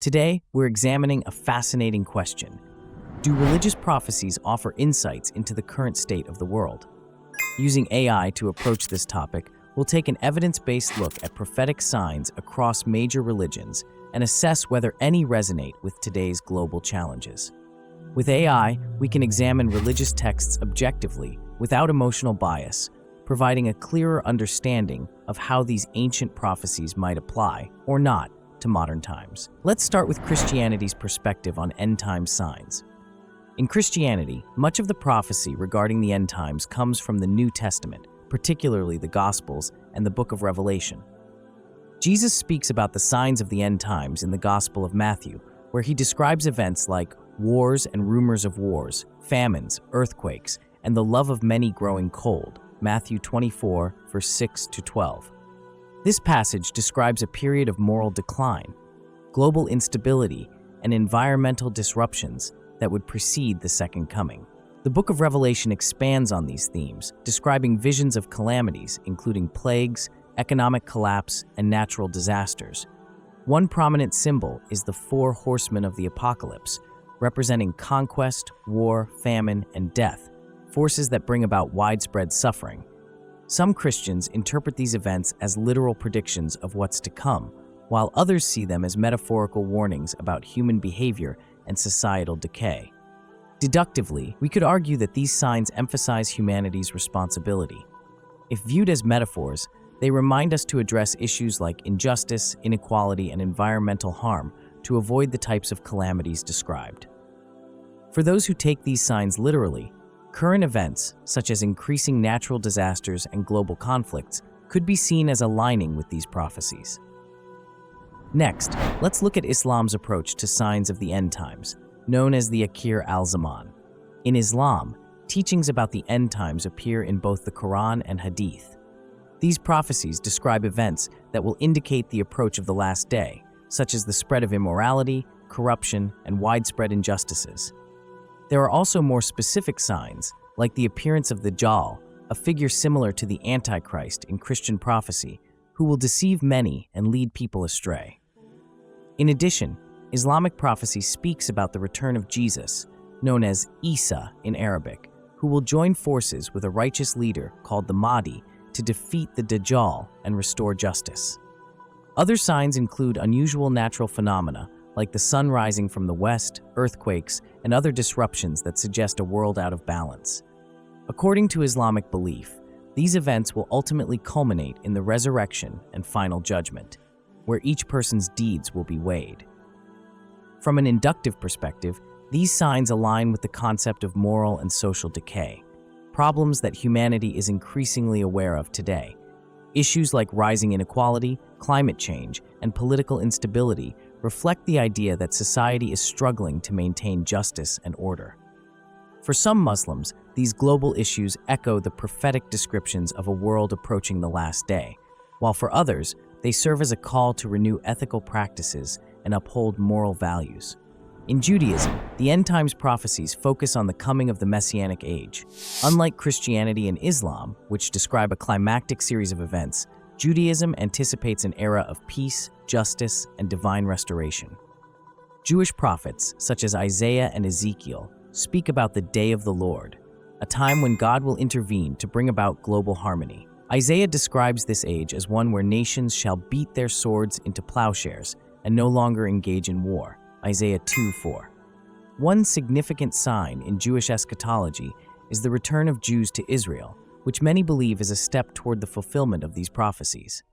Today, we're examining a fascinating question. Do religious prophecies offer insights into the current state of the world? Using AI to approach this topic, we'll take an evidence-based look at prophetic signs across major religions and assess whether any resonate with today's global challenges. With AI, we can examine religious texts objectively, without emotional bias, providing a clearer understanding of how these ancient prophecies might apply, or not, to modern times. Let's start with Christianity's perspective on end-time signs. In Christianity, much of the prophecy regarding the end times comes from the New Testament, particularly the Gospels and the Book of Revelation. Jesus speaks about the signs of the end times in the Gospel of Matthew, where he describes events like wars and rumors of wars, famines, earthquakes, and the love of many growing cold, Matthew 24, verse 6 to 12. This passage describes a period of moral decline, global instability, and environmental disruptions that would precede the Second Coming. The Book of Revelation expands on these themes, describing visions of calamities, including plagues, economic collapse, and natural disasters. One prominent symbol is the 4 horsemen of the apocalypse, representing conquest, war, famine, and death, forces that bring about widespread suffering. Some Christians interpret these events as literal predictions of what's to come, while others see them as metaphorical warnings about human behavior and societal decay. Deductively, we could argue that these signs emphasize humanity's responsibility. If viewed as metaphors, they remind us to address issues like injustice, inequality, and environmental harm to avoid the types of calamities described. For those who take these signs literally, current events, such as increasing natural disasters and global conflicts, could be seen as aligning with these prophecies. Next, let's look at Islam's approach to signs of the end times, known as the Akhir al-Zaman. In Islam, teachings about the end times appear in both the Quran and hadith. These prophecies describe events that will indicate the approach of the last day, such as the spread of immorality, corruption, and widespread injustices. There are also more specific signs, like the appearance of the Dajjal, a figure similar to the Antichrist in Christian prophecy, who will deceive many and lead people astray. In addition, Islamic prophecy speaks about the return of Jesus, known as Isa in Arabic, who will join forces with a righteous leader called the Mahdi to defeat the Dajjal and restore justice. Other signs include unusual natural phenomena, like the sun rising from the west, earthquakes, and other disruptions that suggest a world out of balance. According to Islamic belief, these events will ultimately culminate in the resurrection and final judgment, where each person's deeds will be weighed. From an inductive perspective, these signs align with the concept of moral and social decay, problems that humanity is increasingly aware of today. Issues like rising inequality, climate change, and political instability reflect the idea that society is struggling to maintain justice and order. For some Muslims, these global issues echo the prophetic descriptions of a world approaching the last day, while for others, they serve as a call to renew ethical practices and uphold moral values. In Judaism, the end times prophecies focus on the coming of the Messianic age. Unlike Christianity and Islam, which describe a climactic series of events, Judaism anticipates an era of peace, justice, and divine restoration. Jewish prophets, such as Isaiah and Ezekiel, speak about the day of the Lord, a time when God will intervene to bring about global harmony. Isaiah describes this age as one where nations shall beat their swords into plowshares and no longer engage in war, Isaiah 2:4. One significant sign in Jewish eschatology is the return of Jews to Israel, which many believe is a step toward the fulfillment of these prophecies.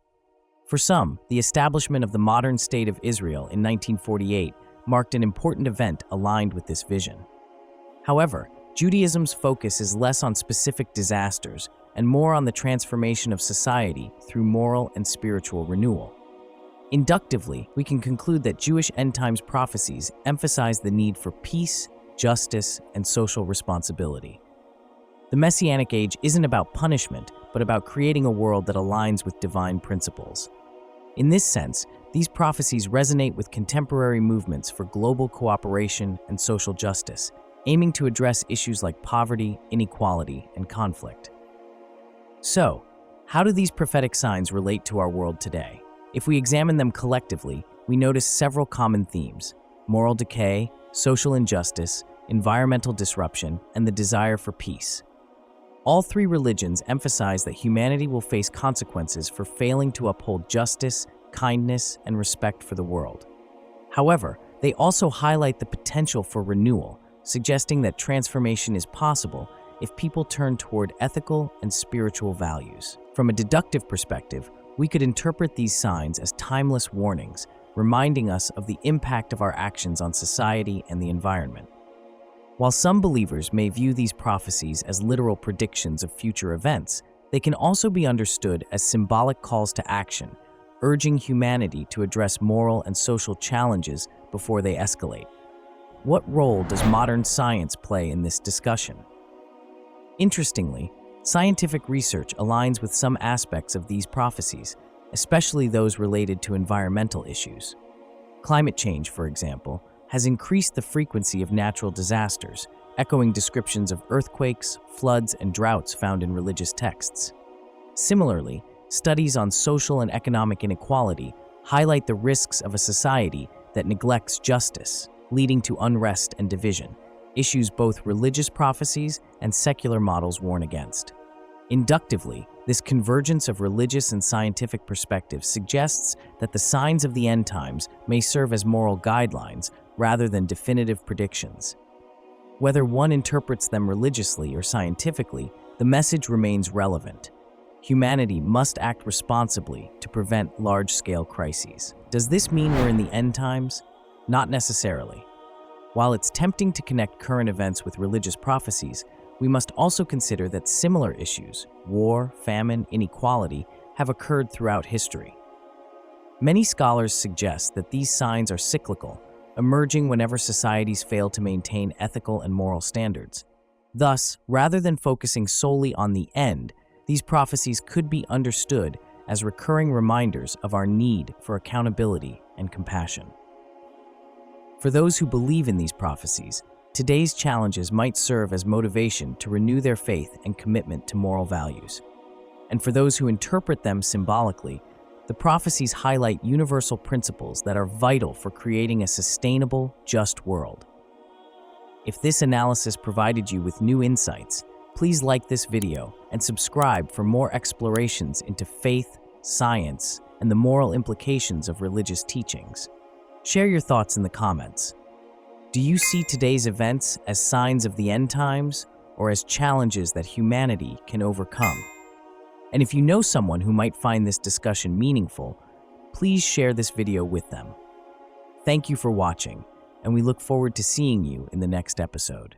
For some, the establishment of the modern state of Israel in 1948 marked an important event aligned with this vision. However, Judaism's focus is less on specific disasters and more on the transformation of society through moral and spiritual renewal. Inductively, we can conclude that Jewish end times prophecies emphasize the need for peace, justice, and social responsibility. The Messianic age isn't about punishment, but about creating a world that aligns with divine principles. In this sense, these prophecies resonate with contemporary movements for global cooperation and social justice, aiming to address issues like poverty, inequality, and conflict. So, how do these prophetic signs relate to our world today? If we examine them collectively, we notice several common themes: moral decay, social injustice, environmental disruption, and the desire for peace. All three religions emphasize that humanity will face consequences for failing to uphold justice, kindness, and respect for the world. However, they also highlight the potential for renewal, suggesting that transformation is possible if people turn toward ethical and spiritual values. From a deductive perspective, we could interpret these signs as timeless warnings, reminding us of the impact of our actions on society and the environment. While some believers may view these prophecies as literal predictions of future events, they can also be understood as symbolic calls to action, urging humanity to address moral and social challenges before they escalate. What role does modern science play in this discussion? Interestingly, scientific research aligns with some aspects of these prophecies, especially those related to environmental issues. Climate change, for example, has increased the frequency of natural disasters, echoing descriptions of earthquakes, floods, and droughts found in religious texts. Similarly, studies on social and economic inequality highlight the risks of a society that neglects justice, leading to unrest and division, issues both religious prophecies and secular models warn against. Inductively, this convergence of religious and scientific perspectives suggests that the signs of the end times may serve as moral guidelines rather than definitive predictions. Whether one interprets them religiously or scientifically, the message remains relevant. Humanity must act responsibly to prevent large-scale crises. Does this mean we're in the end times? Not necessarily. While it's tempting to connect current events with religious prophecies, we must also consider that similar issues, war, famine, inequality, have occurred throughout history. Many scholars suggest that these signs are cyclical, emerging whenever societies fail to maintain ethical and moral standards. Thus, rather than focusing solely on the end, these prophecies could be understood as recurring reminders of our need for accountability and compassion. For those who believe in these prophecies, today's challenges might serve as motivation to renew their faith and commitment to moral values. And for those who interpret them symbolically, the prophecies highlight universal principles that are vital for creating a sustainable, just world. If this analysis provided you with new insights, please like this video and subscribe for more explorations into faith, science, and the moral implications of religious teachings. Share your thoughts in the comments. Do you see today's events as signs of the end times or as challenges that humanity can overcome? And if you know someone who might find this discussion meaningful, please share this video with them. Thank you for watching, and we look forward to seeing you in the next episode.